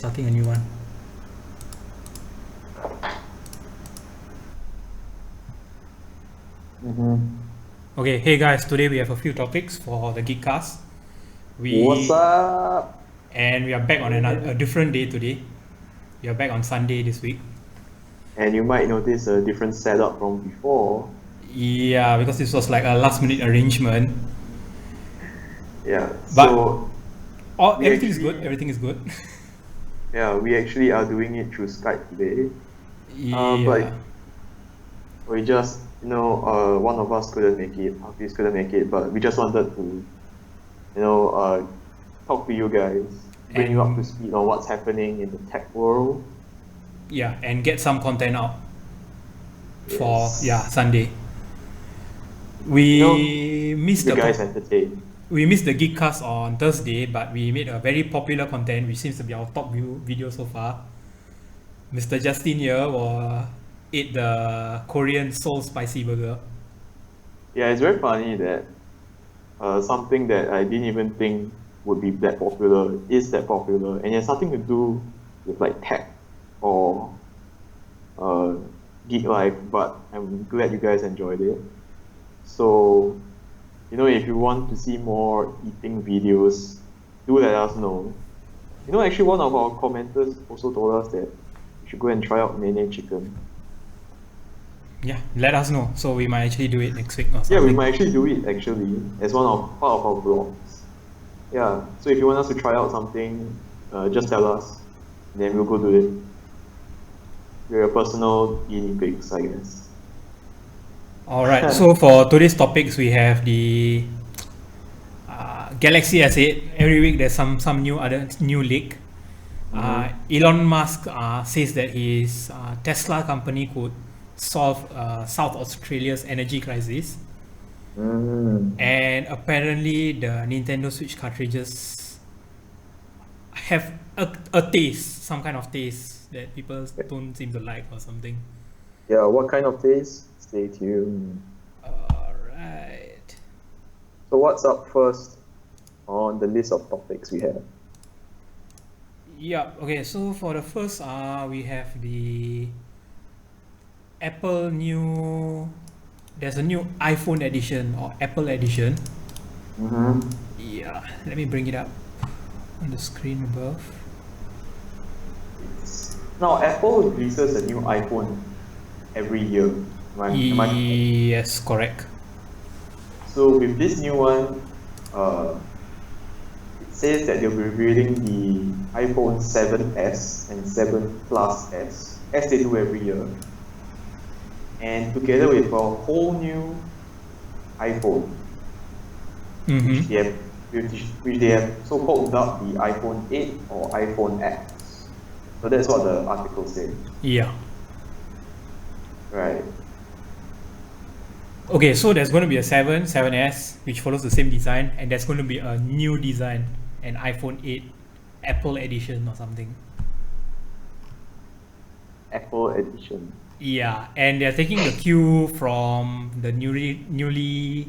Starting a new one. Okay, hey guys, today we have a few topics for the Geekcast. What's up? And we are back on a different day today. We are back on Sunday this week. And you might notice a different setup from before. Yeah, because this was like a last minute arrangement. Yeah, But everything is actually, good. Everything is good. yeah, we actually are doing it through Skype today. Yeah. But we just, one of us couldn't make it, Hafiz couldn't make it, but we just wanted to, talk to you guys, bring you up to And speed on what's happening in the tech world. yeah, and get some content out for Yes. Sunday. We missed You guys entertain. we missed the Geekcast on Thursday, but we made a very popular content, which seems to be our top video so far. Mr. Justin here ate the Korean Seoul spicy burger. Yeah, it's very funny that something that I didn't even think would be that popular is that popular, and it has nothing to do with like tech or uh, geek life. But I'm glad you guys enjoyed it. So, if you want to see more eating videos, do let us know. Actually, one of our commenters also told us that we should go and try out Nene Chicken. Yeah, let us know. So we might actually do it next week or Yeah, something. we might actually do it actually as part of our vlogs. Yeah, so if you want us to try out something, just tell us, then we'll go do it. We're your personal guinea pigs, I guess. Alright, so for today's topics, we have the Galaxy S8. Every week there's some new leak. Elon Musk says that his Tesla company could solve South Australia's energy crisis. And apparently the Nintendo Switch cartridges have a taste, some kind of taste that people don't seem to like or something. Yeah, what kind of taste? Stay tuned. Alright. So what's up first on the list of topics we have? Yeah, okay, so for the first we have the Apple there's a new iPhone edition or Apple edition. Yeah, let me bring it up on the screen above. Now, Apple releases a new iPhone every year. Am I correct? Yes, correct. So with this new one, it says that they'll be revealing the iPhone 7s and 7 Plus S, as they do every year. And together with a whole new iPhone, which they have so-called dubbed the iPhone 8 or iPhone X. So that's what the article said. Yeah. Right. Okay, so there's going to be a 7S, which follows the same design, and there's going to be a new design, an iPhone 8 Apple edition or something. Apple edition. Yeah, and they're taking the cue from the newly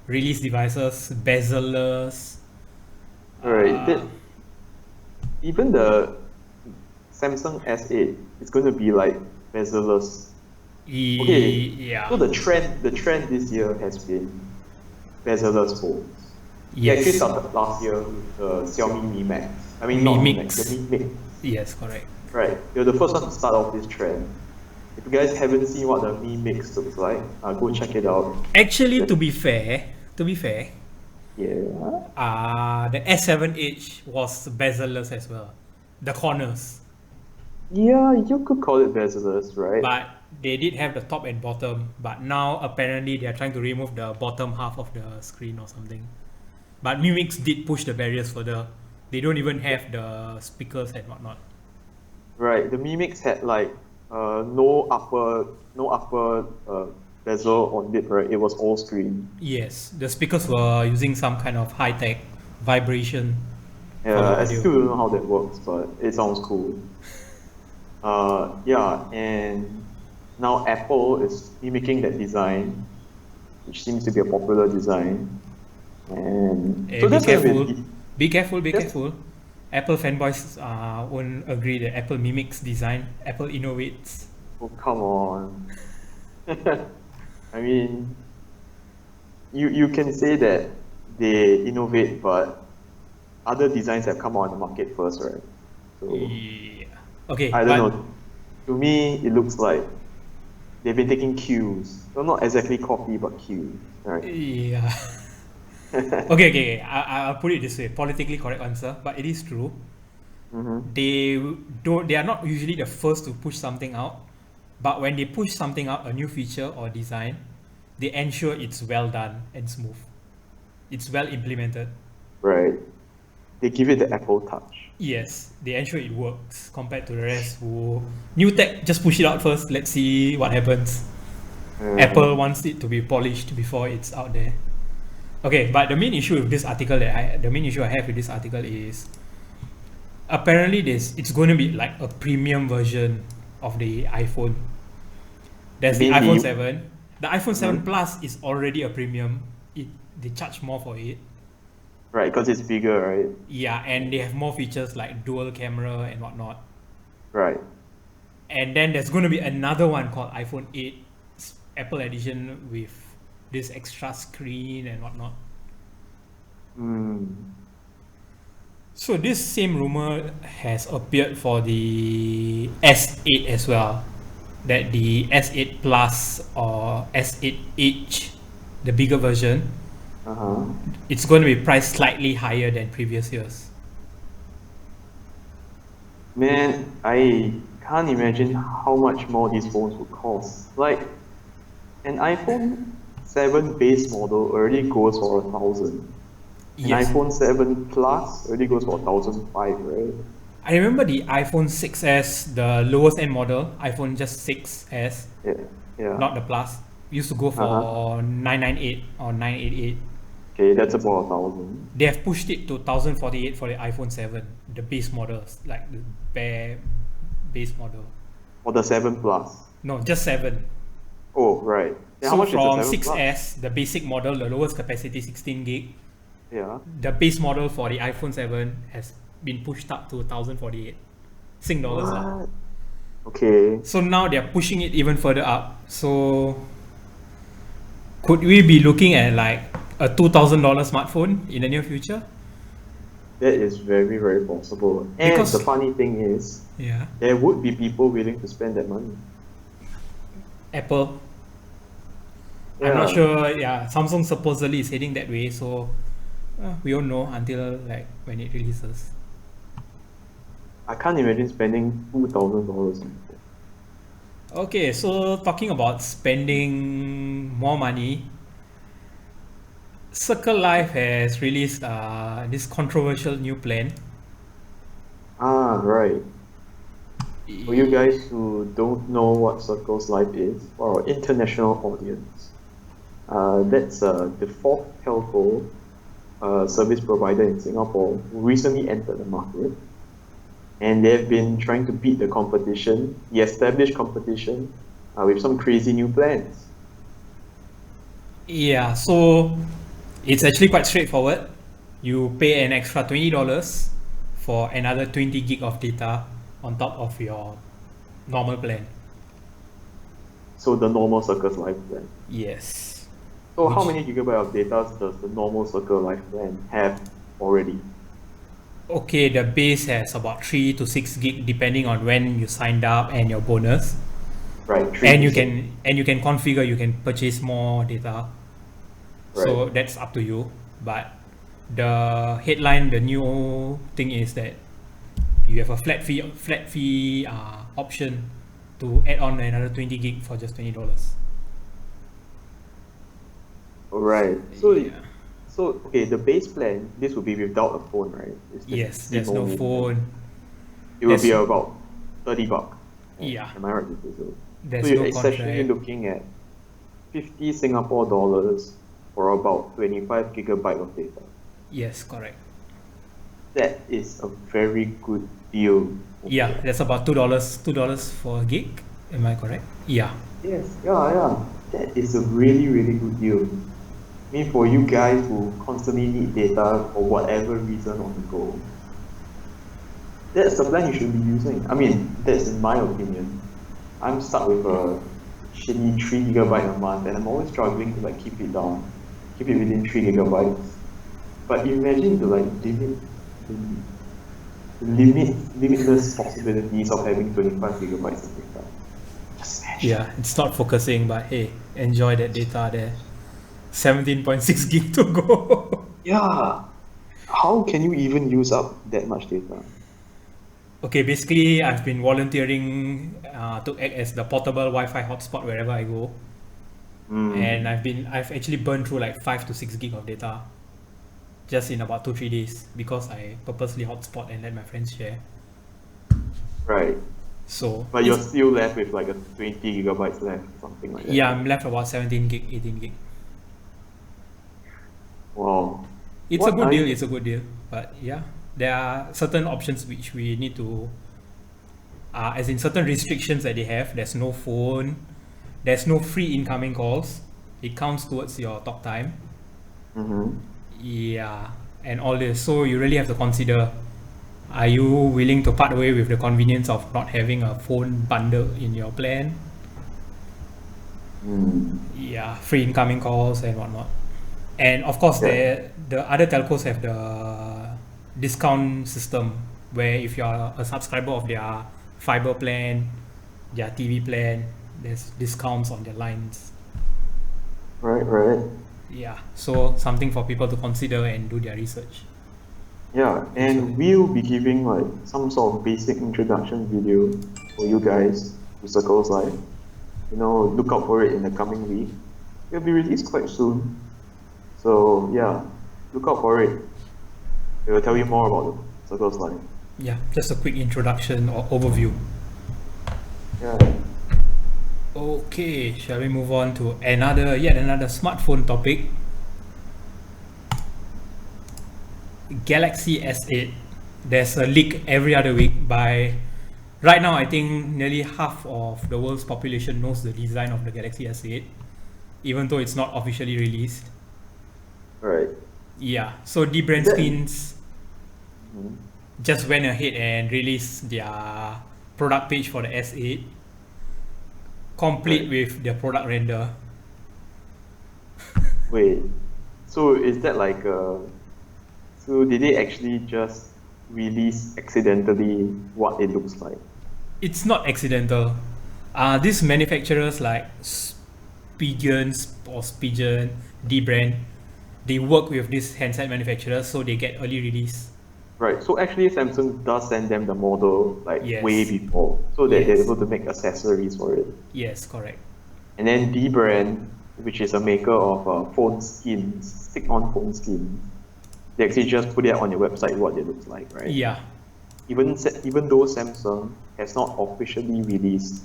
released devices, bezel-less. Alright, even the Samsung S8 is going to be like bezel-less. Okay, Yeah. so the trend this year has been bezel-less phones. It Yes. actually started last year with the Xiaomi Mi Max. I mean, Mi not Mi Mix. Max, the Mi Mix. Yes, correct. Right, they're the first one to start off this trend. If you guys haven't seen what the Mi Mix looks like, go check it out. Actually, to be fair, Yeah. the S7H was bezel-less as well. The corners. Yeah, you could call it bezel-less, right? But they did have the top and bottom, but now apparently they are trying to remove the bottom half of the screen or something. But Mi Mix did push the barriers further. They don't even have the speakers and whatnot. Right, the Mi Mix had like no upper bezel on it, right? It was all screen. Yes, the speakers were using some kind of high-tech vibration. Yeah, I audio. still don't know how that works, but it sounds cool. Yeah, and now Apple is mimicking that design, which seems to be a popular design. And Eh, so be that's gonna careful. be Be careful. Yes. Careful. Apple fanboys won't agree that Apple mimics design. Apple innovates. Oh, come on. I mean, you can say that they innovate, but other designs have come out on the market first, right? So Yeah. Okay, I but don't know. To me, it looks like they've been taking cues. Well, not exactly copy, but cues, right? yeah. Okay. I'll put it this way: politically correct answer, but it is true. Mm-hmm. They are not usually the first to push something out, but when they push something out, a new feature or design, they ensure it's well done and smooth. It's well implemented. Right. They give it the Apple touch. Yes, they ensure it works compared to the rest who new tech just push it out first. Let's see what happens. Apple wants it to be polished before it's out there. Okay, but the main issue with this article the main issue I have with this article is apparently it's going to be like a premium version of the iPhone. There's the Maybe. iPhone 7. The iPhone 7 Plus is already a premium. They charge more for it. Right, because it's bigger, right? Yeah, and they have more features like dual camera and whatnot. Right. And then there's going to be another one called iPhone 8 Apple Edition with this extra screen and whatnot. So this same rumor has appeared for the S8 as well. That the S8 Plus or S8H, the bigger version, it's going to be priced slightly higher than previous years. Man, I can't imagine how much more these phones would cost. Like, an iPhone 7 base model already goes for 1,000. An Yes. iPhone 7 Plus already goes for 1,005, right? I remember the iPhone 6s, the lowest end model, iPhone just 6s, Yeah. not the Plus, used to go for 998 or 988. Okay, that's about 1,000. They have pushed it to 1048 for the iPhone 7, the base models, like the bare base model. Or the 7 Plus. No, just 7. Oh, right. Then how So much from is the 7 Plus? 6S, the basic model, the lowest capacity 16 gig, Yeah. the base model for the iPhone 7 has been pushed up to 1048 Sing dollars. What? Okay. So now they're pushing it even further up. So could we be looking at like a $2,000 smartphone in the near future? That is very, very possible. And Because- the funny thing is, Yeah. there would be people willing to spend that money. Apple. Yeah. I'm not sure. Yeah, Samsung supposedly is heading that way. So we don't know until like when it releases. I can't imagine spending $2,000 on it. Okay, so talking about spending more money, Circle Life has released this controversial new plan. Ah, right. For you guys who don't know what Circle's Life is, for our international audience, that's the fourth telco service provider in Singapore who recently entered the market. And they've been trying to beat the competition, the established competition, with some crazy new plans. Yeah, so it's actually quite straightforward. You pay an extra $20 for another 20 gig of data on top of your normal plan. So the normal Circle's Life plan. Yes. So how many gigabyte of data does the normal Circle Life plan have already? Okay, the base has about 3 to 6 gig depending on when you signed up and your bonus. Right. And you can configure, you can purchase more data. So Right. that's up to you. But the headline, the new thing is that you have a flat fee option to add on another 20 gig for just $20. Right. So okay, the base plan, this would be without a phone, right? It's just Yes, SIM there's no only. phone. It will be There's- about $30. Yeah, Am I right to say so? there's So you're no essentially contract. looking at 50 Singapore dollars for about 25 gigabyte of data. Yes, correct. That is a very good deal. Yeah, that's about $2 for a gig. Am I correct? Yeah. Yes, yeah. That is a really, really good deal. I mean, for you guys who constantly need data for whatever reason on the go, that's the plan you should be using. I mean, that's in my opinion. I'm stuck with a shitty 3 gigabyte a month, and I'm always struggling to like keep it down, keep it within 3 gigabytes. But imagine the like limitless possibilities of having 25 gigabytes of data. Just imagine. Yeah, it's not focusing, but hey, enjoy that data there. 17.6 gig to go. Yeah. How can you even use up that much data? Okay, basically, I've been volunteering to act as the portable Wi-Fi hotspot wherever I go, and I've actually burned through like 5 to 6 gig of data, just in about 2-3 days because I purposely hotspot and let my friends share. Right. So, but you're still left with like a 20 gigabytes left, something like that. Yeah, I'm left about 17 gig, 18 gig. Wow. It's a good deal. It's a good deal, but yeah, there are certain options which we need to, as in certain restrictions that they have. There's no phone, there's no free incoming calls. It counts towards your talk time. Yeah, and all this. So you really have to consider: are you willing to part away with the convenience of not having a phone bundle in your plan? Yeah, free incoming calls and whatnot. And of course, the other telcos have the discount system where if you are a subscriber of their fiber plan, their TV plan, there's discounts on their lines. Right. Yeah, so something for people to consider and do their research. Yeah, and we'll be giving like some sort of basic introduction video for you guys to Circles Live. You know, look out for it in the coming week. It'll be released quite soon. So yeah, look out for it. It will tell you more about the Circles Live. Yeah, just a quick introduction or overview. Yeah. Okay, shall we move on to yet another smartphone topic? Galaxy S8. There's a leak every other week by, right now I think nearly half of the world's population knows the design of the Galaxy S8, even though it's not officially released. Right. Yeah, so the brand skins just went ahead and released their product page for the S8, complete with their product render. Wait, so is that like so did they actually just release accidentally what it looks like? It's not accidental. These manufacturers like Spigen, D-brand, they work with these handset manufacturers, so they get early release. Right, so actually Samsung does send them the model like Yes. way before, so that they're able to make accessories for it. Yes, correct. And then D-brand, which is a maker of phone skins, stick-on phone skins, they actually just put it on your website what it looks like, right? Yeah. Even though Samsung has not officially released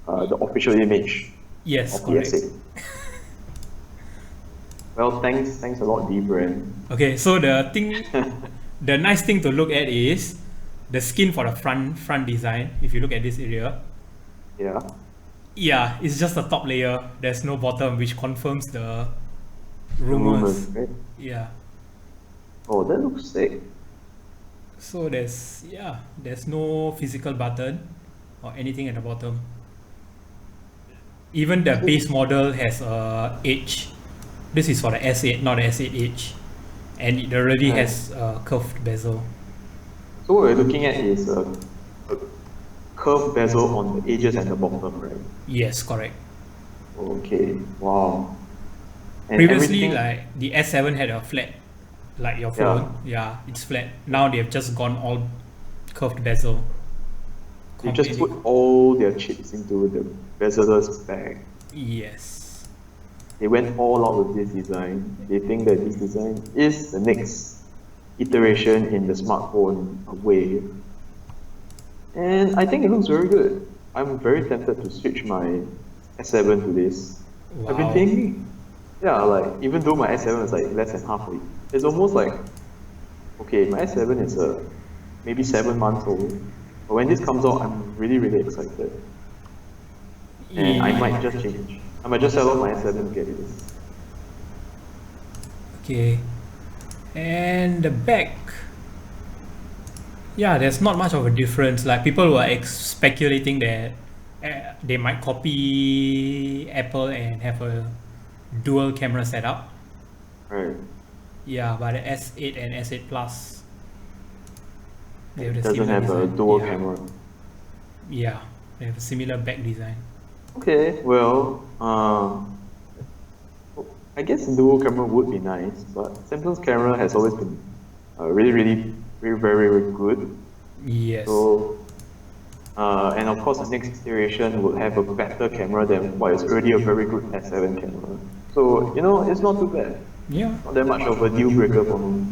the official image Yes, of the correct. S8. Well, thanks a lot, D-brand. Okay, so the nice thing to look at is the skin for the front design. If you look at this area, Yeah. it's just the top layer. There's no bottom, which confirms the rumors. Right? Yeah. Oh, that looks sick. So there's no physical button or anything at the bottom. Even the base model has a H. This is for the S8, not the S8 H, and it already has a curved bezel. So what we're looking at is a curved bezel on the edges and the bottom, right? Yes, correct. Okay, wow. And Previously, everything- like the S7 had a flat, like your phone. Yeah, it's flat. Now they have just gone all curved bezel. they just completely. put all their chips into the bezeller's bag. Yes. They went all out with this design. They think that this design is the next iteration in the smartphone wave. And I think it looks very good. I'm very tempted to switch my S7 to this. Wow. I've been thinking, yeah, like even though my S7 is like less than half a year, it's almost like, okay, my S7 is maybe 7 months old. But when this comes out, I'm really, really excited. And I might just change. I might just sell out my S7 to get this. Okay. And the back. Yeah, there's not much of a difference. Like people were speculating that they might copy Apple and have a dual camera setup. Right. Yeah, but the S8 and S8 Plus, they have It the doesn't similar have a design. dual Yeah, camera. yeah, they have a similar back design. Okay, well, I guess dual camera would be nice, but Samsung's camera has always been really, very, very good. Yes. So, and of course, the next iteration will have a better camera than what is already a very good S7 camera. So, you know, it's not too bad. Yeah. Not that much of a deal breaker for me.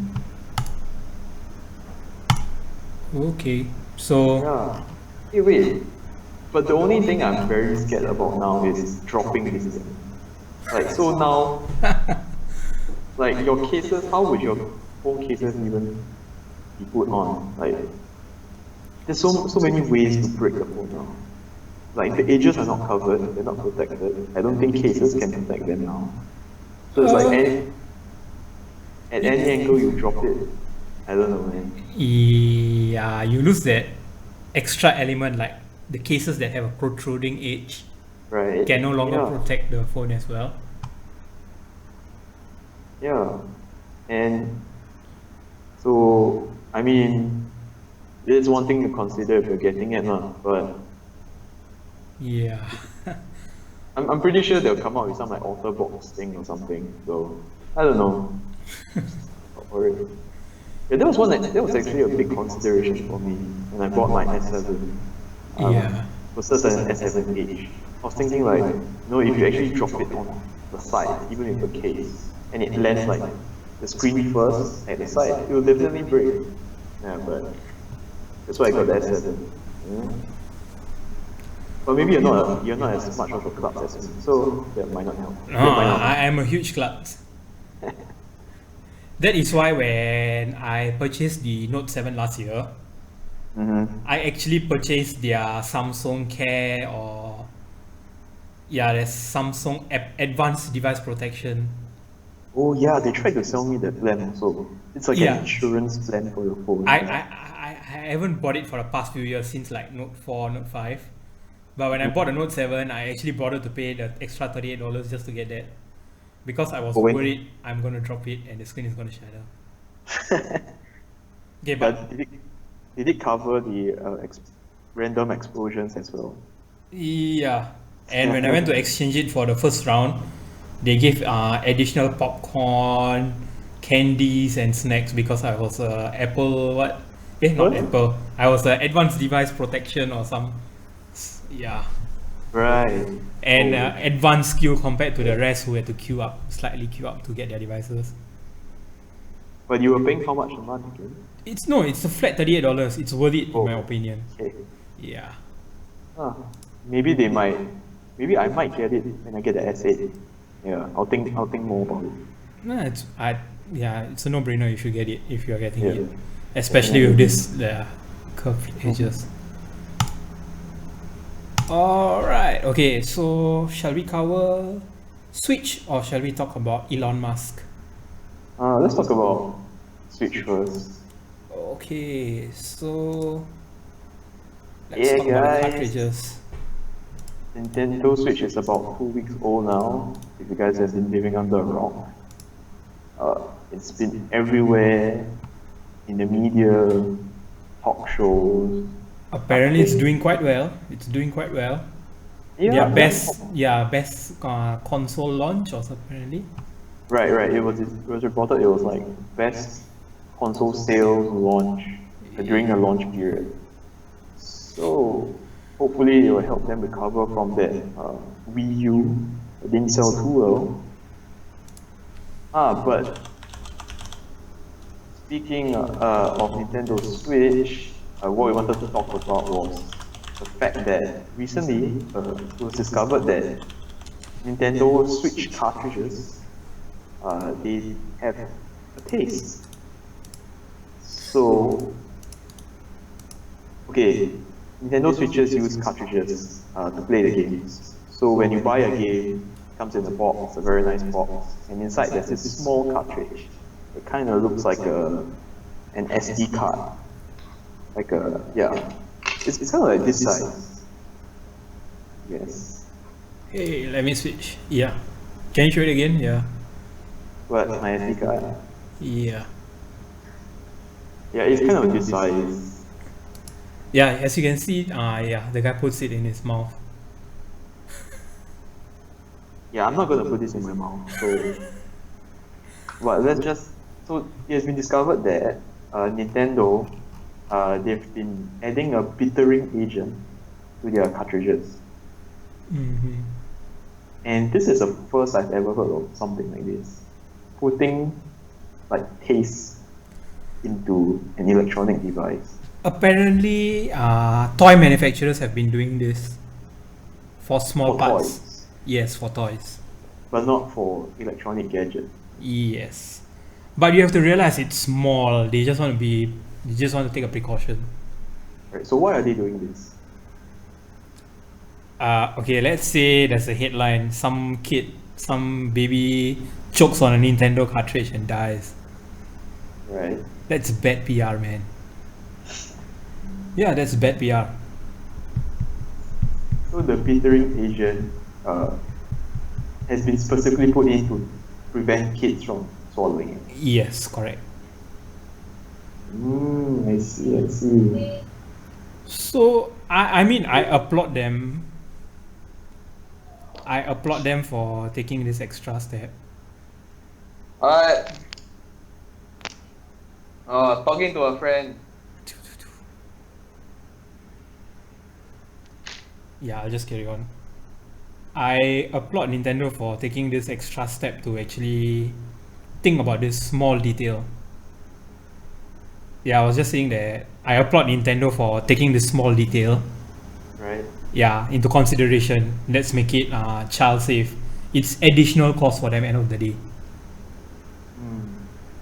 Okay. So. Yeah. Hey, wait. But the only thing I'm very scared about now is dropping this thing. Like, so now, like your cases, how would your phone cases even be put on? Like, there's so many ways to break the phone now. Like, the edges are not covered, they're not protected. I don't think cases can protect them now. So it's like, at any angle you drop it, I don't know, man. Yeah, you lose that extra element, like the cases that have a protruding edge Right? can no longer Yeah. protect the phone as well. Yeah. And so, I mean, it's one thing to consider if you're getting it, but Yeah. I'm pretty sure they'll come out with some like alter box thing or something. So I don't know. Or yeah, that was actually a big consideration for me when I bought my S7 Yeah. versus an S7H. I was thinking like, you know, if you actually drop it on the side, even with a case, and it lands like the screen first at the side, it will definitely break. Yeah, but that's why I got the S7. Yeah. But maybe you're not as much of a klutz as me, so that might not help. No, That might not help. I am a huge klutz. That is why when I purchased the Note 7 last year, I actually purchased their Samsung Care or there's Samsung Advanced Device Protection. Oh yeah, they tried to sell me that plan also. It's like Yeah. an insurance plan for your phone. I haven't bought it for the past few years since like Note 4, Note 5. But when I bought the Note 7, I actually bothered to pay the extra $38 just to get that. Because I was Oh, wait. worried I'm going to drop it and the screen is going to shatter. Okay, but But did it cover the random explosions as well? yeah. And when I went to exchange it for the first round, they gave additional popcorn, candies, and snacks because I was Apple, what? Not What? Apple. I was Advanced Device Protection or some. Yeah. Right. And Oh. advanced queue compared to the rest who had to slightly queue up to get their devices. But you were paying how much a month again? It's a flat $38. It's worth it in my opinion. Okay. Yeah. Maybe I might get it when I get the S8. Yeah, I'll think more about it. No, it's a no-brainer. You should get it if you're getting Yeah. it, especially with this curved edges. All right. Okay. So shall we cover Switch or shall we talk about Elon Musk? Let's talk about Switch first. Okay. So let's Yeah, talk about the guys. cartridges. Nintendo Switch is about 2 weeks old now. If you guys have been living under a rock, it's been everywhere in the media, talk shows. Apparently, it's doing quite well. Yeah, Their best console launch also apparently. right. It was reported it was like best console sales launch during the launch period. So hopefully it will help them recover from that Wii U that didn't sell too well. But speaking of Nintendo Switch, what we wanted to talk about was the fact that recently it was discovered that Nintendo Switch cartridges they have a taste. So, okay, Nintendo Switches use cartridges to play the games. So when you buy a game, it comes in a box, a very nice box, and inside there's this small cartridge. It kind of looks like an SD card. like a it's kind of like this size. Yes. Hey, let me switch. Yeah. Can you show it again? Yeah. But my SD card. Yeah. Yeah, it's kind of this size. Yeah, as you can see, yeah, the guy puts it in his mouth. Yeah, I'm not gonna put this in my mouth. So, but let's just. So it has been discovered that Nintendo, they've been adding a bittering agent to their cartridges, Mm-hmm. and this is the first I've ever heard of something like this, putting like taste into an electronic device. Apparently, toy manufacturers have been doing this for small For parts. toys, Yes, for toys. but not for electronic gadgets. Yes. But you have to realize it's small. They just want to take a precaution. Right. So why are they doing this? Okay, let's say there's a headline, some baby chokes on a Nintendo cartridge and dies. Right. That's bad PR, man. Yeah, that's bad PR. So the bittering agent has been specifically put in to prevent kids from swallowing it. Yes, correct. I see. So I mean I applaud them. I applaud them for taking this extra step. Alright. Talking to a friend. Yeah, I'll just carry on. I applaud Nintendo for taking this extra step to actually think about this small detail. Yeah, I was just saying that I applaud Nintendo for taking this small detail, Right. yeah, into consideration. Let's make it child safe. It's additional cost for them end of the day,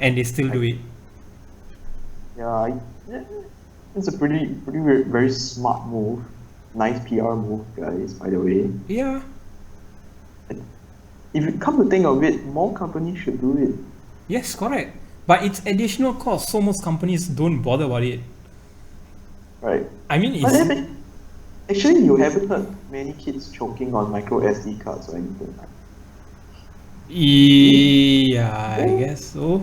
and they still do it. Yeah, it's a very smart move. Nice PR move, guys. By the way, Yeah, if you come to think of it, more companies should do it. yes, correct. But it's additional cost, so most companies don't bother about it. Right. I mean, But it's then, actually, you haven't heard many kids choking on micro SD cards or anything. yeah, I guess so.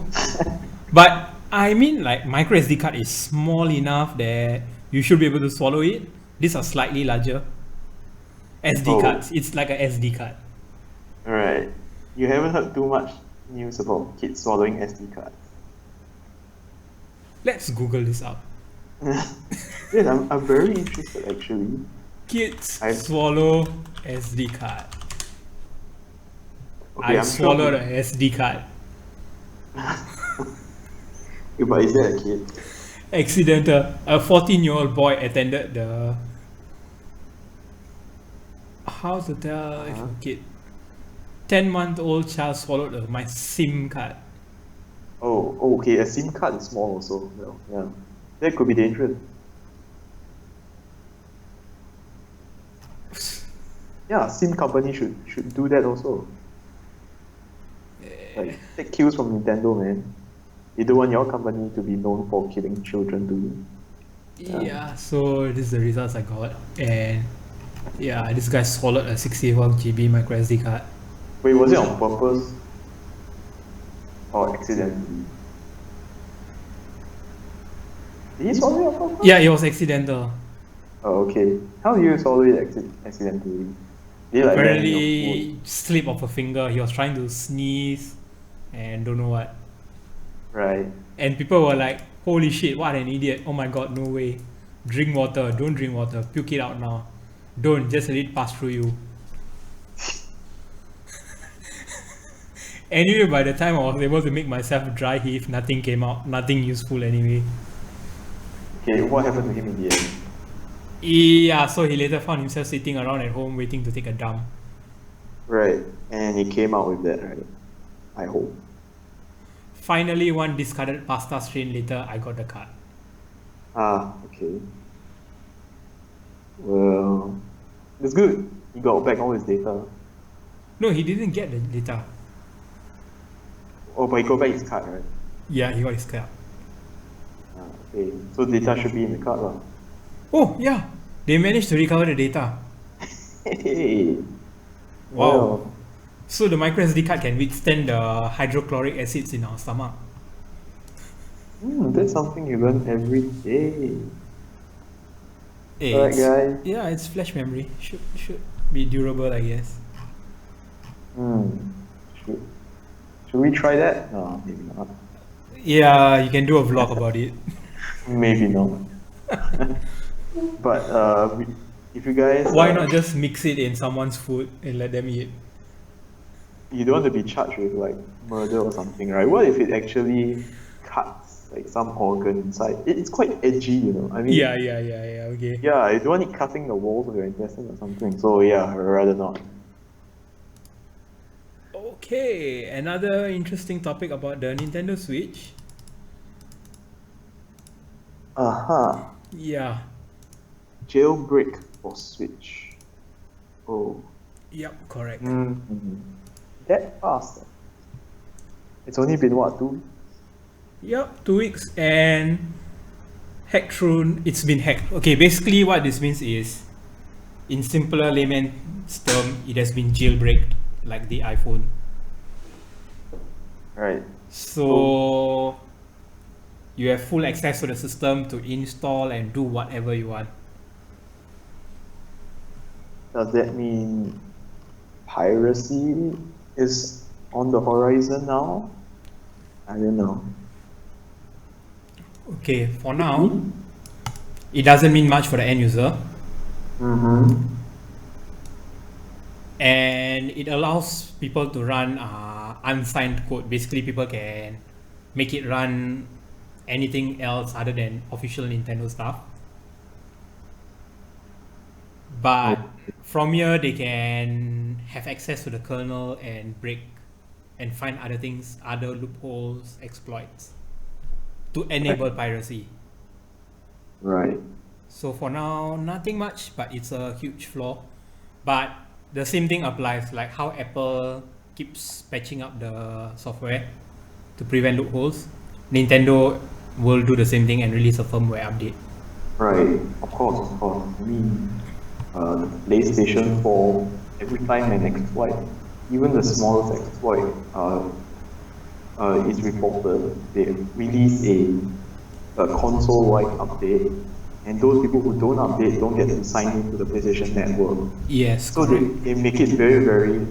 But I mean, like micro SD card is small enough that you should be able to swallow it. These are slightly larger. SD Oh. cards, it's like a SD card. Right. You haven't heard too much news about kids swallowing SD cards. Let's Google this up. Yes, I'm very interested actually. Kids I- swallow SD card. Okay, I I'm swallowed sure. a SD card. But is that a kid? Accidental. A 14-year-old boy attended the. How to tell if a kid? 10-month-old child swallowed my SIM card. Oh, okay. A SIM card is small also. Well, yeah, that could be dangerous. Yeah, SIM company should do that also. Like take cues from Nintendo, man. You don't want your company to be known for killing children, do you? Yeah, so this is the results I got, and yeah, this guy swallowed a 64 GB micro SD card. Wait, was it on purpose or accidentally? Did he swallow it on purpose? Yeah, it was accidental. Oh, okay. How do you swallow it accidentally? Did you, like, land in your Apparently, slip of a finger. He was trying to sneeze, and don't know what. food? Right. And people were like, "Holy shit! What an idiot! Oh my god, no way! Drink water. Don't drink water. Puke it out now. Don't just let it pass through you." Anyway, by the time I was able to make myself dry heave, nothing came out. Nothing useful anyway. Okay, what happened to him in the end? Yeah, so he later found himself sitting around at home waiting to take a dump. Right, and he came out with that, right? I hope. Finally, one discarded pasta strain later, I got the card. Ah, okay. Well, it's good. He got back all his data. No, he didn't get the data. Oh, but he got back his card, right? Yeah, he got his card. Okay, so data should be in the card lah. Oh, yeah. They managed to recover the data. Hey, Wow. well, So the micro SD card can withstand the hydrochloric acids in our stomach. that's something you learn every day. Alright, It's, guys. yeah, it's flash memory. Should be durable, I guess. Should, should we try that? No, maybe not. Yeah, you can do a vlog about it. Maybe not. But if you guys, Why not just mix it in someone's food and let them eat? you don't want to be charged with like murder or something, right? What if it actually cuts like some organ inside? It's quite edgy, you know. I mean, Yeah, okay. yeah, you don't want it cutting the walls of your intestine or something. So yeah, I'd rather not. Okay, another interesting topic about the Nintendo Switch. Yeah, Jailbreak for Switch. Oh. yep, correct. That fast. It's only been what, 2 weeks? Yep, 2 weeks and hacked through. It's been hacked. Okay, basically what this means is, in simpler layman's term, it has been jailbreaked like the iPhone. Right. So you have full access to the system to install and do whatever you want. Does that mean piracy is on the horizon now? I don't know. Okay, for now, it doesn't mean much for the end user. And it allows people to run unsigned code. Basically, people can make it run anything else other than official Nintendo stuff. But from here, they can have access to the kernel and break and find other things, other loopholes, exploits to enable piracy. Right. So for now, nothing much, but it's a huge flaw. But the same thing applies, like how Apple keeps patching up the software to prevent loopholes. Nintendo will do the same thing and release a firmware update. Right. Of course, of course. I mean, the PlayStation 4, every time an exploit, even the smallest exploit, is reported, they release a console-wide update, and those people who don't update don't get to sign into the PlayStation Network. Yes, So they make it very, very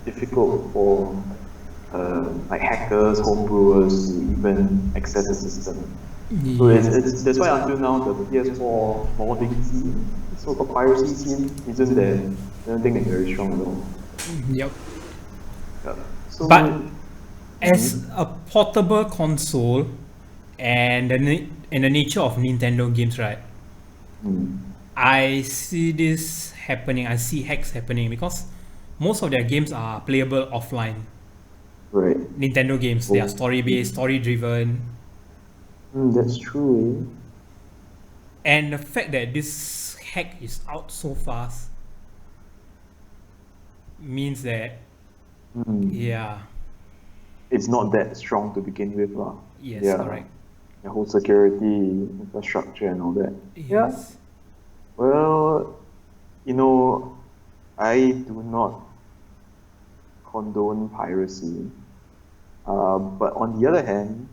difficult for like hackers, homebrewers to even access the system. So that's why until now the PS4 modding scene, so-called piracy scene, isn't there. I don't think it's very strong at all. Yep. Yeah. So, But as a portable console and the nature of Nintendo games, right? I see this happening. I see hacks happening because most of their games are playable offline. right. Nintendo games, they are story-based, story-driven. That's true. And the fact that this hack is out so fast means that, yeah, It's not that strong to begin with, lah. yes, Yeah. correct. The whole security, infrastructure, and all that. Yes. Well, you know, I do not condone piracy. But on the other hand,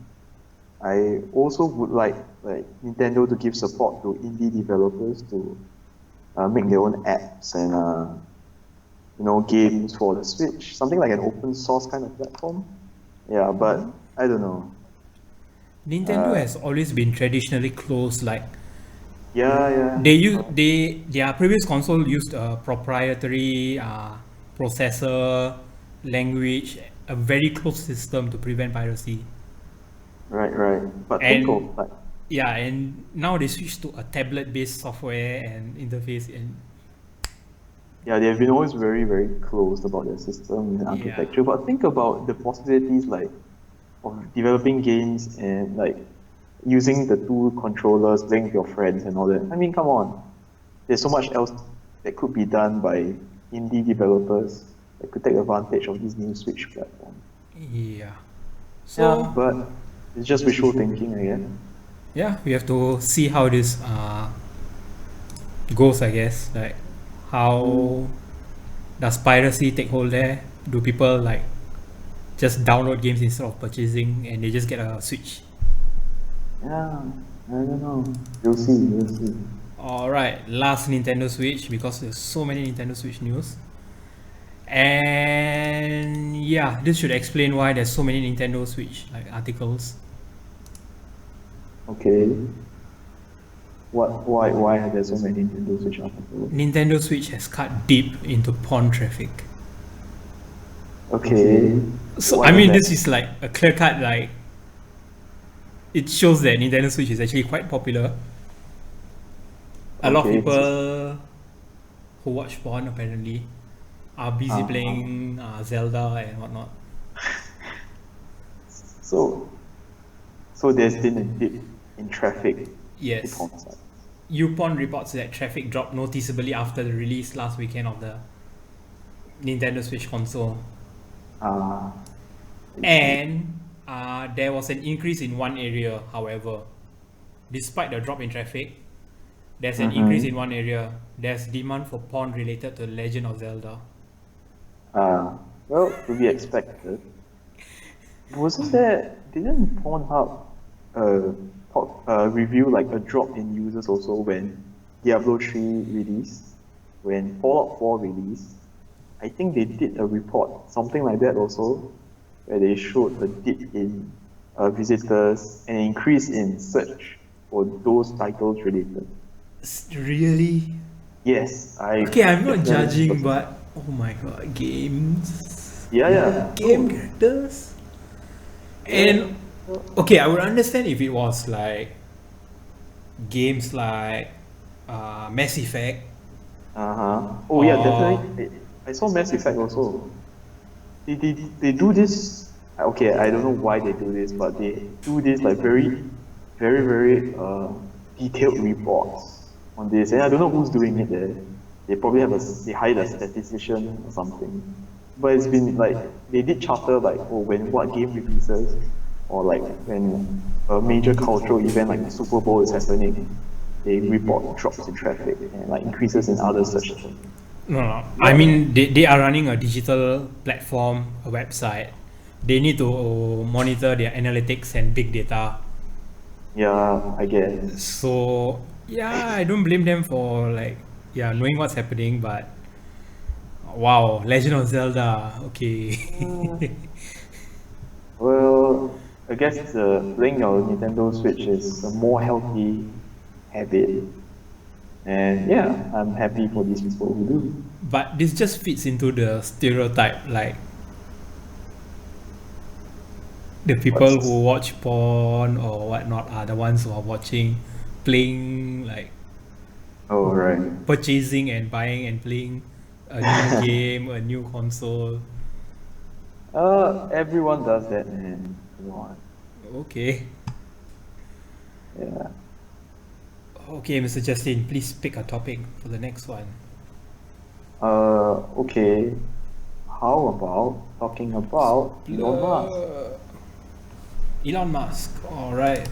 I also would like Nintendo to give support to indie developers to make their own apps and games for the Switch, something like an open source kind of platform. Yeah, but I don't know. Nintendo has always been traditionally closed. Like Yeah. their previous console used a proprietary processor, language, a very closed system to prevent piracy. Right. But think And- of like, Yeah, and now they switched to a tablet-based software and interface, and yeah, they have been always very, very closed about their system and architecture. But think about the possibilities like of developing games and like using the two controllers, playing with your friends and all that. I mean, come on. There's so much else that could be done by indie developers that could take advantage of this new Switch platform. yeah. Yeah, So but it's just wishful thinking again. yeah, we have to see how this goes, I guess. Like, how does piracy take hold there? Do people like just download games instead of purchasing and they just get a Switch? Yeah, I don't know. We'll see. We'll see. Alright, last Nintendo Switch because there's so many Nintendo Switch news. And yeah, this should explain why there's so many Nintendo Switch like articles. Okay. Why are there so many Nintendo Switch articles? Nintendo Switch has cut deep into porn traffic. Okay. So What I mean, is this is like a clear cut, like it shows that Nintendo Switch is actually quite popular. A lot of Okay. people who watch porn apparently are busy Uh-huh. playing Zelda and whatnot. So there's been a dip in traffic to Yes, porn sites. YouPorn reports that traffic dropped noticeably after the release last weekend of the Nintendo Switch console, Ah, and there was an increase in one area. However, despite the drop in traffic, there's an increase in one area. There's demand for porn related to Legend of Zelda. well, to be expected. Wasn't there? Didn't Pornhub review like a drop in users also when Diablo 3 released, when Fallout 4 released? I think they did a report, something like that also, where they showed a dip in visitors and an increase in search for those titles related. Really? Yes, Okay, I'm not definitely- judging, but oh my god, games, Yeah. game characters, and okay, I would understand if it was like games like Mass Effect. Oh yeah, definitely. I saw Mass Effect also. They do this. Okay, I don't know why they do this, but they do this like very detailed reports on this, and I don't know who's doing it there. They probably they hired a statistician or something. But it's been like they did charter like when what game releases, or like when a major cultural event like the Super Bowl is happening, they report drops in traffic and like increases in other search terms. No. I mean, they are running a digital platform, a website. They need to monitor their analytics and big data. Yeah, I guess. So yeah, I don't blame them for like knowing what's happening, but wow, Legend of Zelda, okay. Well, I guess playing your Nintendo Switch is a more healthy habit. And yeah, I'm happy for these people who do. But this just fits into the stereotype, like the people who watch porn or whatnot are the ones who are playing like Oh, right. purchasing and buying and playing a new game, a new console. Everyone does that, man. Come on. Okay. Yeah. Okay, Mr. Justin, please pick a topic for the next one. Okay. How about talking about Elon Musk? Elon Musk, alright.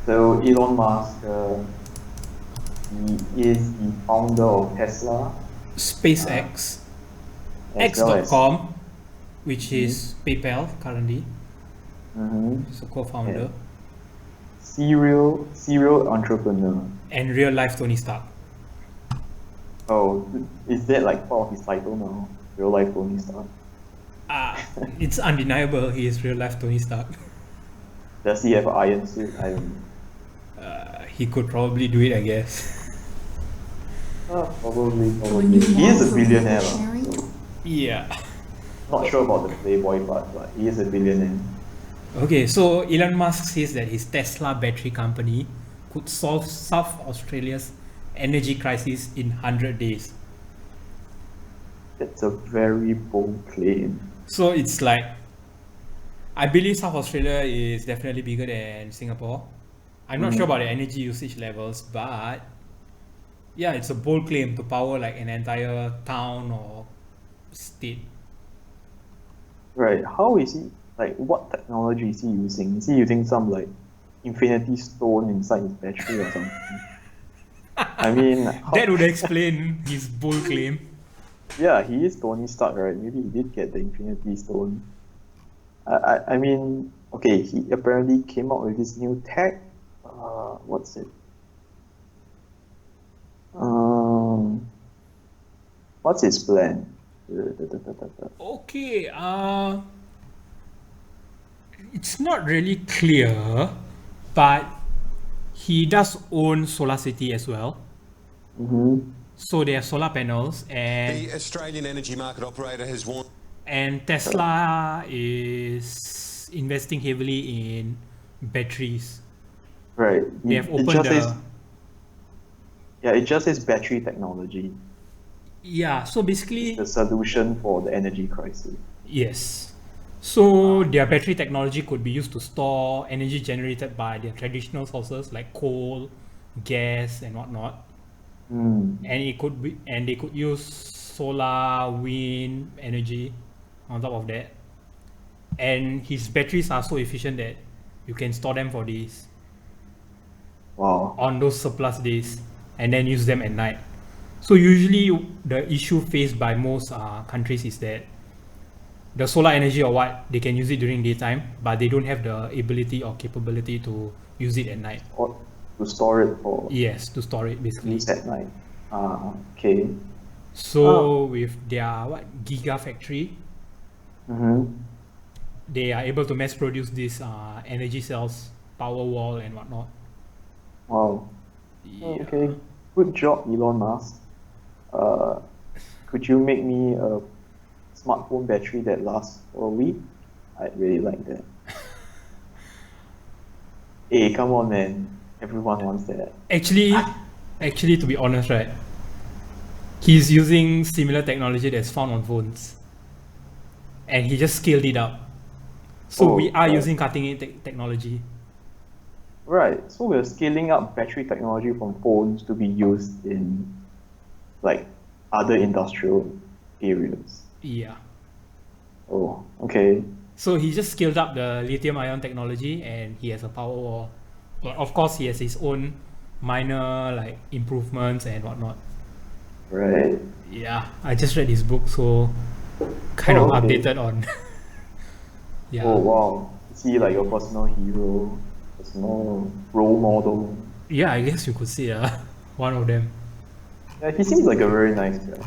So Elon Musk, he is the founder of Tesla, SpaceX, as well as X.com, which is PayPal currently, Mhm. so co-founder, serial entrepreneur. and real life Tony Stark. Oh, is that like part of his title now? Real life Tony Stark. It's undeniable he is real life Tony Stark. Does he have an iron suit? I don't know. He could probably do it, I guess. Probably. He is a billionaire, Sharing? so Yeah. not sure about the playboy part, but he is a billionaire. Okay, so Elon Musk says that his Tesla battery company could solve South Australia's energy crisis in 100 days. That's a very bold claim. So it's like, I believe South Australia is definitely bigger than Singapore. I'm not sure about the energy usage levels, but yeah, it's a bold claim to power like an entire town or state. Right. How is he, like, what technology is he using? Is he using some, like, infinity stone inside his battery or something. I mean, That would explain his bold claim. yeah, he is Tony Stark, right? Maybe he did get the infinity stone. I mean, okay, he apparently came out with this new tech. What's it? What's his plan? Okay, it's not really clear, but he does own Solar City as well. So they have solar panels, and The Australian energy market operator has warned. and Tesla is investing heavily in batteries. Right. They have It opened just the says, yeah, it just says battery technology, yeah. So basically, the solution for the energy crisis. yes. So their battery technology could be used to store energy generated by their traditional sources like coal, gas, and whatnot. And it could be, and they could use solar, wind energy on top of that. And his batteries are so efficient that you can store them for days Wow. on those surplus days, and then use them at night. So usually the issue faced by most countries is that the solar energy or what, they can use it during daytime, but they don't have the ability or capability to use it at night. Or to store it for Yes, to store it basically. use at night. Okay. So with their gigafactory, they are able to mass produce these energy cells, power wall, and whatnot. Wow. Yeah. Okay. Good job, Elon Musk. Could you make me a smartphone battery that lasts for a week? I'd really like that. Hey, come on, man. Everyone wants that. Actually, to be honest, right, he's using similar technology that's found on phones, and he just scaled it up. So we are right. using cutting-edge technology. Right. So we're scaling up battery technology from phones to be used in like other industrial areas. Yeah. Oh, okay. So he just scaled up the lithium-ion technology, and he has a power wall. But of course, he has his own minor like improvements and whatnot. Right. Yeah, I just read his book, so kind of okay. updated on. Yeah. Oh wow. Is he like your personal hero? Personal role model? Yeah, I guess you could say one of them. Yeah, he seems like a very nice guy.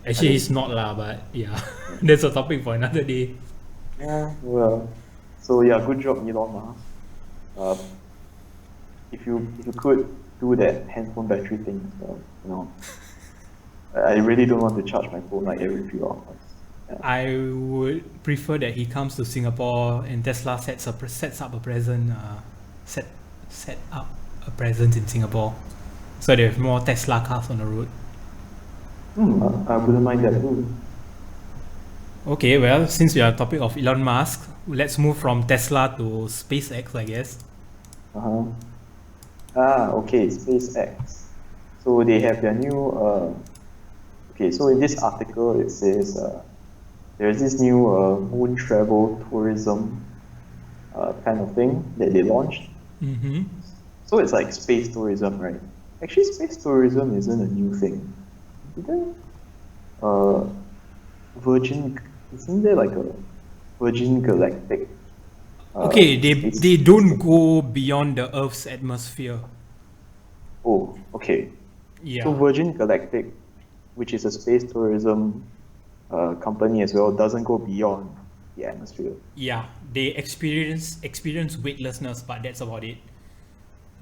Actually, he's not lah, but yeah, that's a topic for another day. Yeah, well. So yeah, good job, Elon Musk. If you could do that handphone battery thing as well, you know. I really don't want to charge my phone like every few hours. Yeah. I would prefer that he comes to Singapore and Tesla sets up a presence in Singapore, so they have more Tesla cars on the road. I wouldn't mind that too. Okay, well, since we are on the topic of Elon Musk, let's move from Tesla to SpaceX, I guess. Okay, SpaceX. So they have their new. Okay, so in this article it says there's this new moon travel tourism kind of thing that they launched. So it's like space tourism, right? Actually, space tourism isn't a new thing. Isn't there like a Virgin Galactic? Okay, they don't go beyond the Earth's atmosphere. Oh, okay. Yeah. So Virgin Galactic, which is a space tourism company as well, doesn't go beyond the atmosphere. Yeah, they experience weightlessness, but that's about it.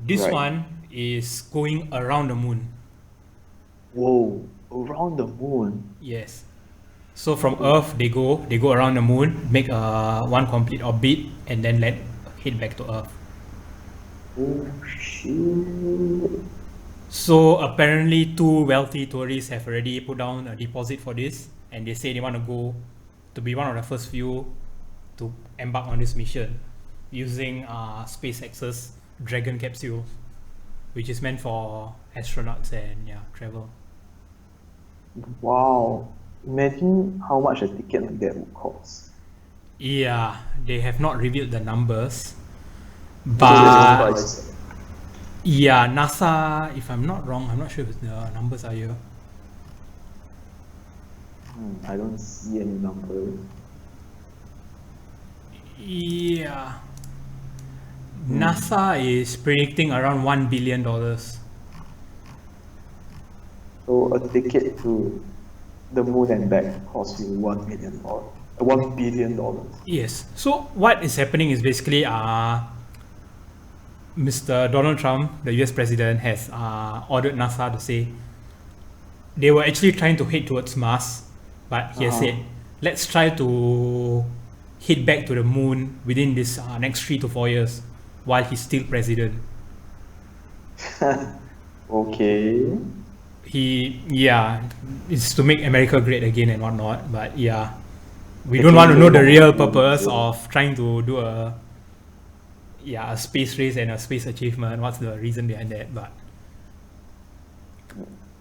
This Right. one is going around the moon. Whoa, around the moon. Yes. So from Earth, they go around the moon, make one complete orbit, and then head back to Earth. Oh shit. So apparently, 2 wealthy tourists have already put down a deposit for this, and they say they want to go to be one of the first few to embark on this mission using SpaceX's Dragon capsule, which is meant for astronauts and travel. Wow. Imagine how much a ticket like that would cost. Yeah, they have not revealed the numbers, But Price. yeah, NASA, if I'm not wrong, I'm not sure if the numbers are here. I don't see any numbers. Yeah. NASA is predicting around $1 billion. So a ticket to the moon and back costs you $1 million, $1 billion. Yes. So what is happening is basically Mr. Donald Trump, the US president, has ordered NASA to say they were actually trying to head towards Mars, but he has said, let's try to hit back to the moon within this next 3 to 4 years while he's still president. Okay. It's to make America great again and whatnot, but yeah, we don't want to know the real purpose of trying to do a space race and a space achievement. What's the reason behind that? But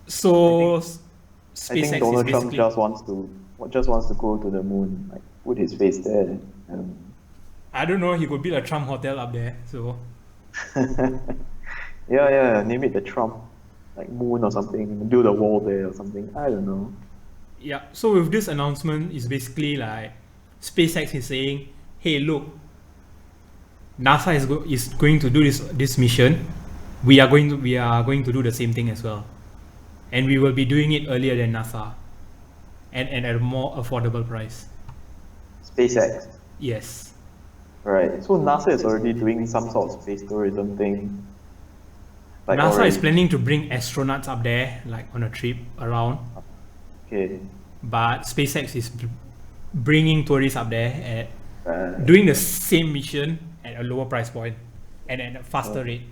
so I SpaceX think Donald is Trump basically, just wants to go to the moon, like put his face there. I don't know, he could build a Trump hotel up there. So Yeah, name it the Trump, like moon or something. Build a wall there or something. I don't know. yeah, so with this announcement, it's basically like SpaceX is saying, hey, look, NASA is going to do this mission. We are going to do the same thing as well, and we will be doing it earlier than NASA, and at a more affordable price. SpaceX. Yes. Right. So NASA is already doing some sort of space tourism thing. Like NASA already. is planning to bring astronauts up there, like on a trip around, Okay. but SpaceX is bringing tourists up there Right. doing the same mission at a lower price point and at a faster rate.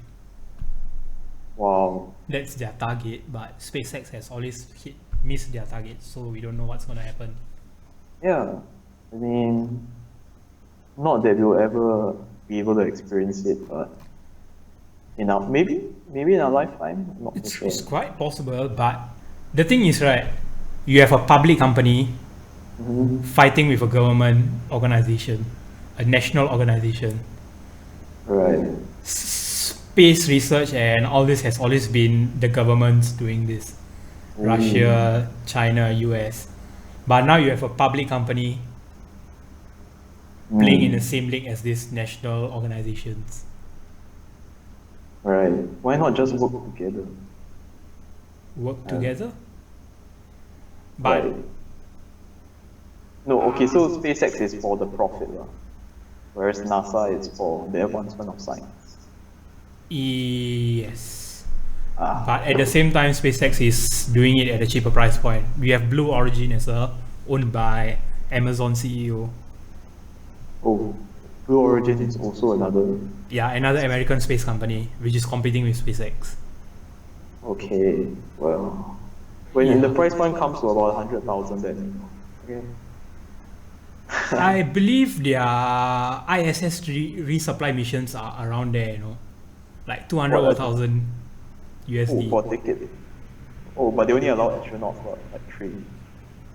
Wow. That's their target, but SpaceX has always missed their target, so we don't know what's going to happen. Yeah. I mean, not that we'll ever be able to experience it, but maybe in our lifetime. I'm not so sure. It's quite possible, but the thing is, right, you have a public company fighting with a government organization, a national organization. Right. Space research and all this has always been the governments doing this. Russia, China, US. But now you have a public company playing in the same league as these national organizations. Right. Why not just work together? Work together? But Right. No, okay, so SpaceX is for the profit, whereas NASA is for the advancement of science. yes. Ah, But at the same time, SpaceX is doing it at a cheaper price point. We have Blue Origin as well, owned by Amazon CEO. oh, Blue Origin is also another. Yeah, another American space company, which is competing with SpaceX. Okay, well, when the price point comes to about 100,000, then okay. I believe their ISS resupply missions are around there, like 200 or What? 1,000 Oh, USD. for ticket. Oh, but they only allow astronauts, like 3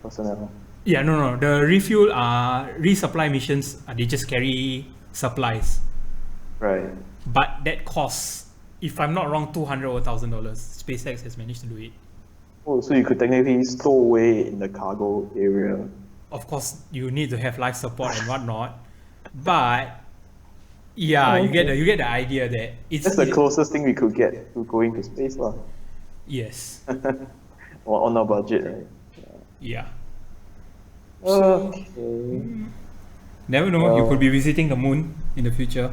personnel. Yeah, no. The refuel resupply missions, they just carry supplies. Right. But that costs, if I'm not wrong, $200 or $1,000. SpaceX has managed to do it. Oh, so you could technically stow away in the cargo area. Of course, you need to have life support and whatnot. But yeah, Oh, you get the idea that it's That's the closest thing we could get to going to space, lah. yes, Or on our budget, right? yeah. Okay. Never know, you Well- could be visiting the moon in the future.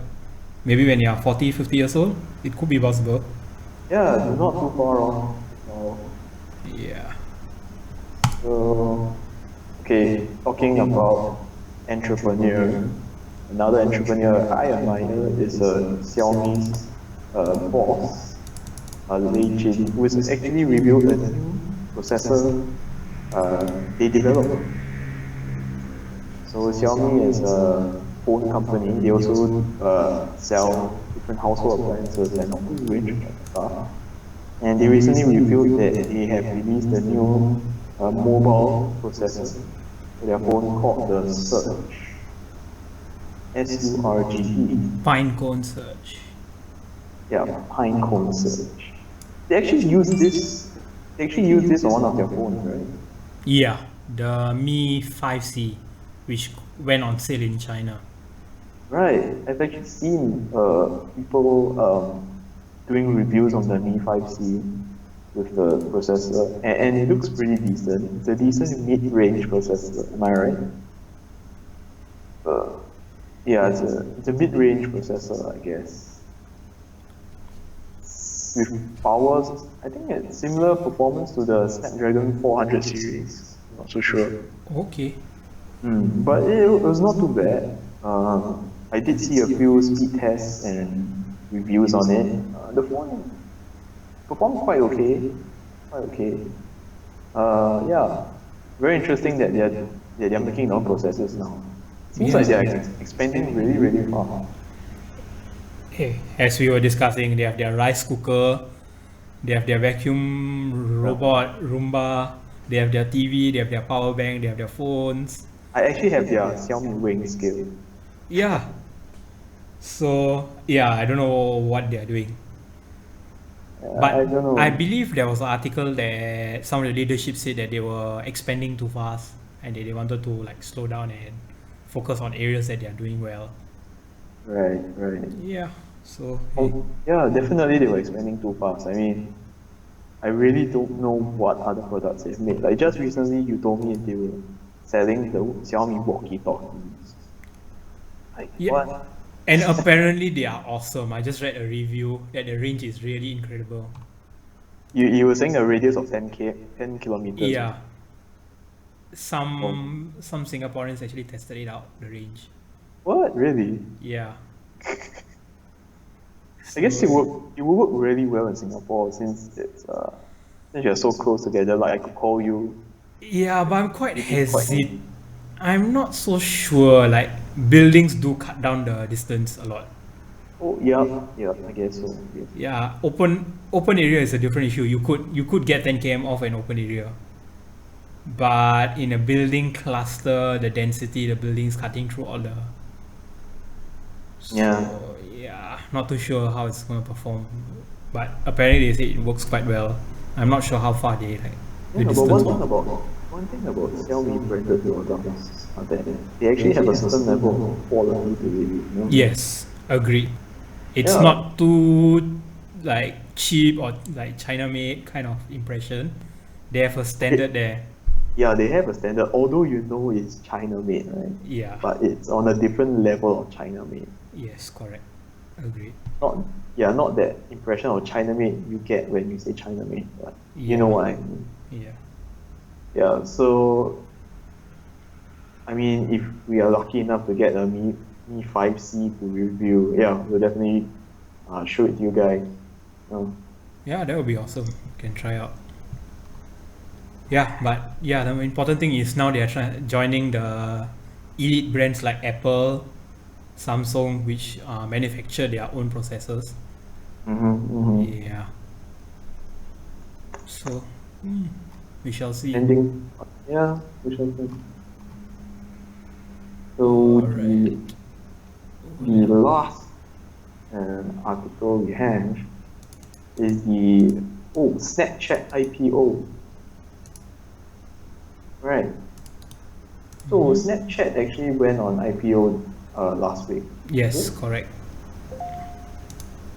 Maybe when you're 40, 50 years old, it could be possible. Yeah, not too far off. No. Yeah. So, okay, talking about entrepreneur, another entrepreneur I admire is Xiaomi's boss, Lei Jin, who has actually revealed a new processor they developed. So Xiaomi is a phone company. They also sell different household appliances and a whole range of stuff. And they recently revealed that they have released a new mobile processor for their phone called the Surge. SURGE. Pinecone search. Yeah, Pinecone search. They actually use this. They actually use this on one of their phones, right? Yeah, the Mi 5C, which went on sale in China. Right. I've actually seen people doing reviews on the Mi 5C with the processor, and it looks pretty decent. It's a decent mid-range processor. Am I right? Yeah, it's a mid-range processor, I guess. With powers, I think it's similar performance to the Snapdragon 400 series. Not so sure. Okay. But it was not too bad. I did see a few speed tests and reviews on it. The phone performed quite okay. Quite okay. Yeah, very interesting that they're making their own processors now. Seems like they're expanding really, really fast. Hey, as we were discussing, they have their rice cooker, they have their vacuum robot, Roomba, they have their TV, they have their power bank, they have their phones. I actually have their Xiaomi Ring scale. Yeah. So, yeah, I don't know what they're doing. But I don't know. I believe there was an article that some of the leadership said that they were expanding too fast and that they wanted to like slow down and focus on areas that they are doing well. Right. Yeah. So Yeah, definitely they were expanding too fast. I mean, I really don't know what other products they've made. Like just recently, you told me they were selling the Xiaomi walkie-talkies. Like yeah. what? And apparently they are awesome. I just read a review that the range is really incredible. You were saying a radius of 10 kilometers. Yeah. Some Singaporeans actually tested it out, the range. What? Really? Yeah. I guess it will work really well in Singapore since since you're so close together. Like I could call you. Yeah, but I'm quite hesitant. I'm not so sure. Like buildings do cut down the distance a lot. Oh yeah, I guess so. Yes. Yeah, open area is a different issue. You could get 10 km off an open area, but in a building cluster, the density, the buildings cutting through all the. So, yeah, not too sure how it's going to perform, but apparently they say it works quite well. I'm not sure how far they like the Yeah, but distance. one thing about Xiaomi branded products are that they actually have a certain level of quality to it. You know? Yes, agreed. It's Yeah. not too like cheap or like China made kind of impression. They have a standard there. Yeah, they have a standard, although you know it's China made, right? Yeah. But it's on a different level of China made. Yes, correct. Agreed. Not that impression of China made you get when you say China made, but you know what I mean. Yeah. Yeah, so I mean, if we are lucky enough to get a Mi 5C to review, yeah, we'll definitely show it to you guys. Yeah, that would be awesome. You can try out. Yeah, but yeah, the important thing is now they are joining the elite brands like Apple, Samsung, which manufacture their own processors. Yeah. So we shall see. Ending, yeah, we shall see. So the last article we have is the Snapchat IPO. Right. So Snapchat actually went on IPO last week. Yes, correct.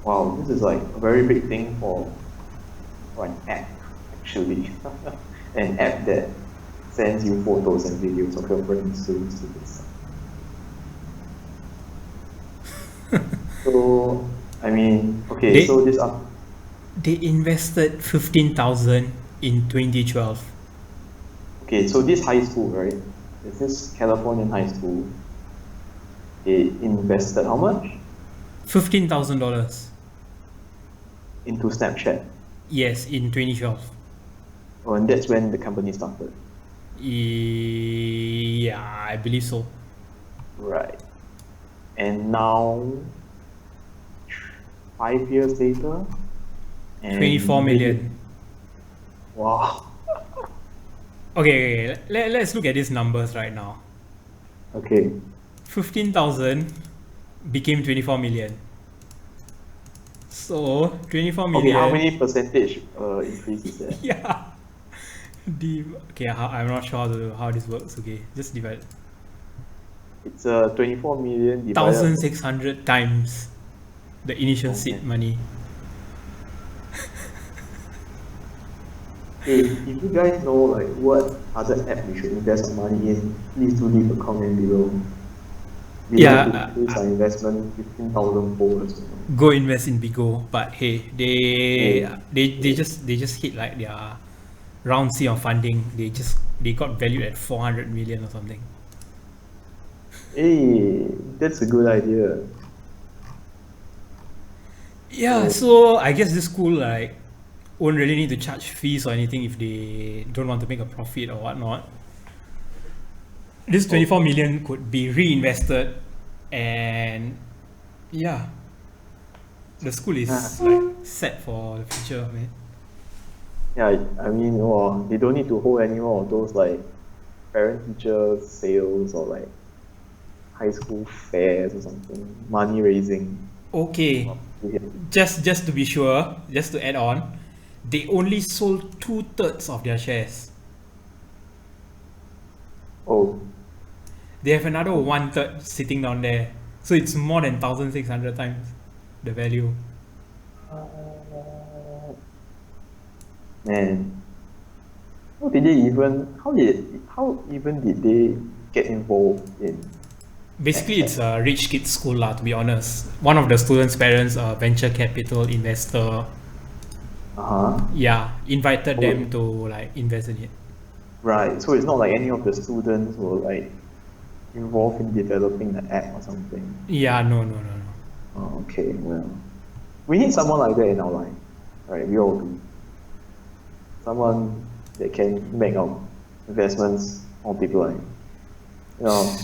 Wow, this is like a very big thing for an app actually. An app that sends you photos and videos of your friends to this. So I mean, okay, so this up. They invested 15,000 in 2012. Okay, so this high school, right? This Californian high school. They invested how much? $15,000. Into Snapchat. Yes, in 2012. Oh, and that's when the company started. Yeah, I believe so. Right. And now, 5 years later, and 24 million. Wow. Okay, let's look at these numbers right now. Okay. 15,000 became 24 million. So 24 Okay, million. how many percentage increase is that? Yeah. Okay, I'm not sure how this works. Okay, just divide It's 24 million divided. 1,600 times the initial seed Okay. money. Hey, if you guys know like what other app we should invest our money in, please do leave a comment below. We Yeah, want to increase our investment 15,000 fold. go invest in Bigo, but hey, Hey. they just hit like their round C of funding. They got valued at 400 million or something. Hey, that's a good idea. Yeah, so I guess this school like won't really need to charge fees or anything if they don't want to make a profit or whatnot. This 24 million could be reinvested, and yeah, the school is like set for the future, man. Yeah, I mean, they don't need to hold any more of those like parent-teacher sales or like high school fairs or something, money raising. Okay, Yeah. just to be sure, just to add on, they only sold 2/3 of their shares. Oh, They have another 1/3 sitting down there, so it's more than 1,600 times the value. man. How even did they get involved in? Basically, it's a rich kid school, lah. To be honest, one of the students' parents, a venture capital investor, yeah, invited them to like invest in it. Right. So it's not like any of the students were like involved in developing the app or something. Yeah, no. Oh, okay, well, we need someone like that in our life, right? We all do. Someone that can make our investments multiply. You know,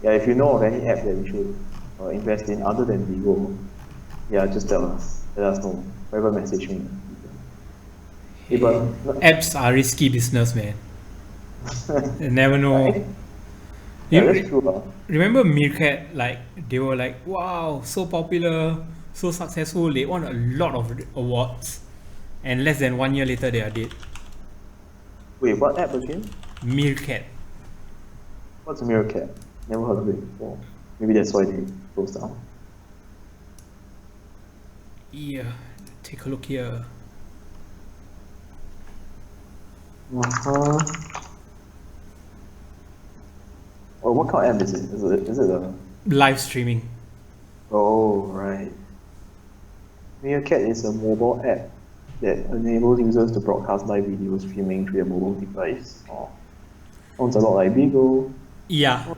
yeah. If you know of any app that we should invest in other than Bigo, yeah, just tell us. Let us know. Private message me. Hey, but Apps are risky business, man. You never know. yeah, that's true. Remember Meerkat? Like they were like, wow, so popular, so successful. They won a lot of awards, and less than 1 year later, they are dead. Wait, what app again? Meerkat. What's a Meerkat? Never heard of it before. Maybe that's why they closed down. Yeah, take a look here. Oh, what kind of app is it? Is it a... Live streaming. Oh, right. Meerkat is a mobile app that enables users to broadcast live video streaming through their mobile device. Oh, sounds a lot like Bigo. Yeah.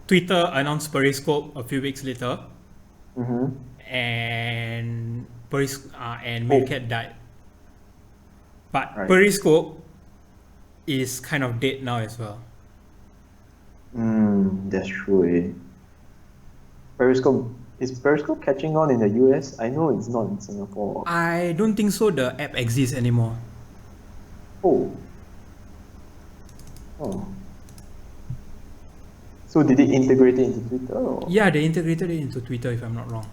Twitter announced Periscope a few weeks later, and Meerkat died. But Right. Periscope is kind of dead now as well. That's true. Is Periscope catching on in the US? I know it's not in Singapore. I don't think so. The app exists anymore. Oh. So did they integrate it into Twitter? Or? Yeah, they integrated it into Twitter, if I'm not wrong.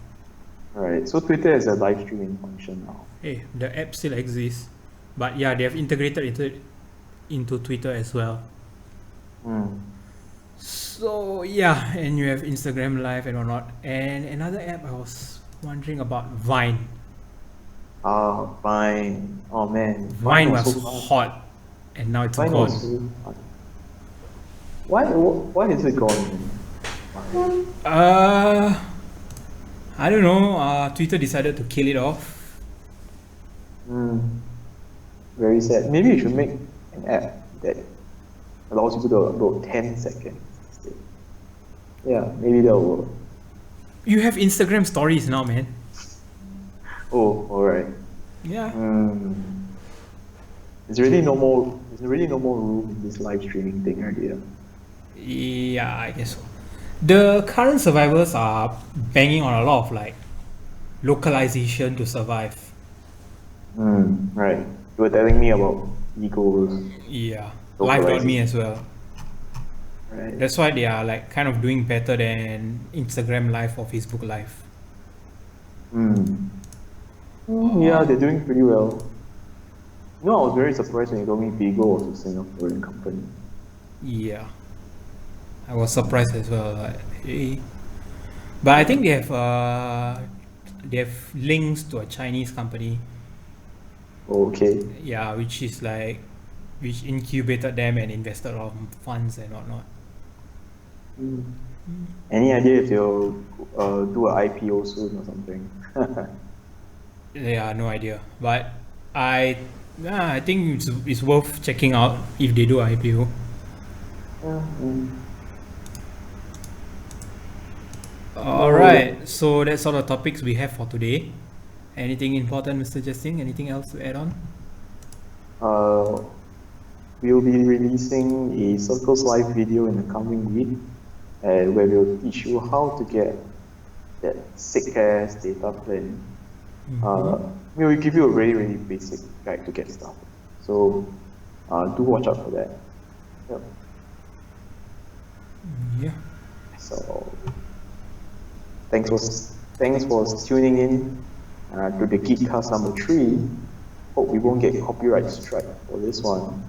Right. So Twitter has a live streaming function now. Hey, the app still exists, but yeah, they have integrated into Twitter as well. So yeah, and you have Instagram Live and whatnot. And another app I was wondering about, Vine. Vine. Oh man. Vine was so fun. hot, and now it's Vine gone. was so fun. Why is it gone? I don't know. Twitter decided to kill it off. Very sad. Maybe you should make an app that allows people to upload 10 seconds instead. Yeah, maybe that'll work. You have Instagram stories now, man. Oh, alright. Yeah. There's really no more room in this live streaming thing earlier. Yeah, I guess so. The current survivors are banging on a lot of like localization to survive. Right. You were telling me about Eagles. Yeah. Localization. Live.me as well. Right. That's why they are like kind of doing better than Instagram Live or Facebook Live. Yeah, they're doing pretty well. No, I was very surprised when you told me Bigo was a Singaporean company. Yeah, I was surprised as well. Like, hey. But I think they have links to a Chinese company. Okay. Yeah, which incubated them and invested a lot of funds and whatnot. Any idea if they'll do an IPO soon or something? Yeah, no idea. But I think it's worth checking out if they do IPO. Alright, so that's all the topics we have for today. Anything important, Mr. Justin? Anything else to add on? We'll be releasing a Circles Live video in the coming week, where we'll teach you how to get that sick-ass data plan. We'll give you a really, really basic guide to get started. So do watch out for that. Yep. Yeah. So thanks for tuning in to the Geekcast number 3. Hope we won't get copyright strike for this one,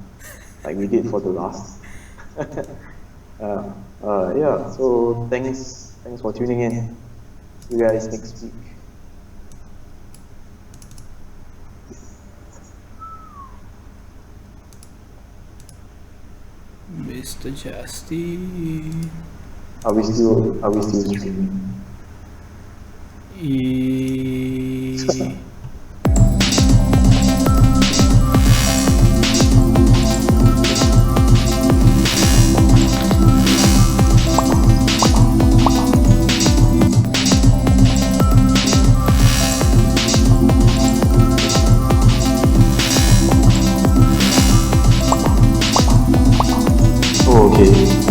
like we did for the last. Yeah. So thanks for tuning in. See you guys next week. Mr. Justin. Are we still streaming? Okay.